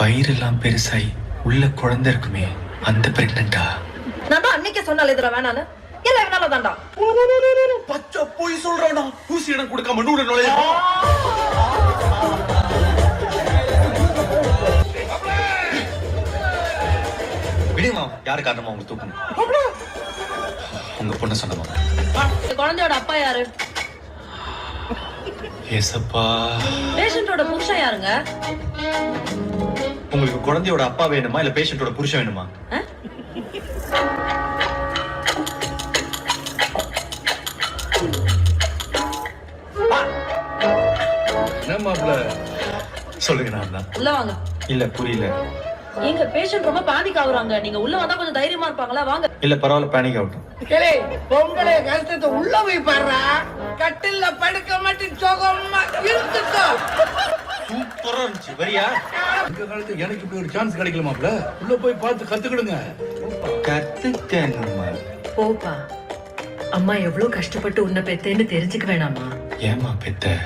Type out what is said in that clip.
வயிறெல்லாம் பெருசாய் உள்ள குழந்தை இருக்குமே, அந்த பிரெக்னண்டா? நான் தான் அன்னைக்கே சொன்னால இதுல வேணான்னு. இல்ல வேணால தான்டா. பச்சை போய் சொல்றவனா ஊசி இடம் கொடுக்காம நூறு நுழைய. விடுமா, யாரு காரணமா உங்க தூக்கணும்? உங்க பொண்ணு சொன்னமா? குழந்தையோட அப்பா யாரு? ஏசப்பா. பேஷண்டோட புருஷன் யாருங்க? உங்களுக்கு குழந்தையோட அப்பா வேணுமா இல்ல பேஷண்டோட புருஷன் வேணுமா? சொல்லுங்க. நான் தான். உள்ள வாங்க. இல்ல புரியல. எங்க பேஷண்ட் ரொம்ப பேனிக் ஆகுறாங்க. நீங்க உள்ள வந்தா கொஞ்சம் தைரியமா இருப்பாங்களா? வாங்க. இல்ல பரவாயில்ல, பேனிக் ஆகட்டும். கேளே, பொம்பளை கஷ்டத்தை உள்ள போய் பாடுறா. கட்டில்ல படுக்க மாட்டேன், சோகமா இருந்துக்கோ. சூப்பரா இருந்துச்சு. வரியா? இந்த காலத்துல எனக்கு இப்படி ஒரு சான்ஸ் கிடைக்கலாமாப்ல? உள்ள போய் பார்த்து கத்துக்கிடுங்க. கத்துக்கணுமா? போப்பா, அம்மா எவ்வளவு கஷ்டப்பட்டு உன்னை பெத்தேன்னு தெரிஞ்சுக்க வேணாமா? ஏமா பெத்த?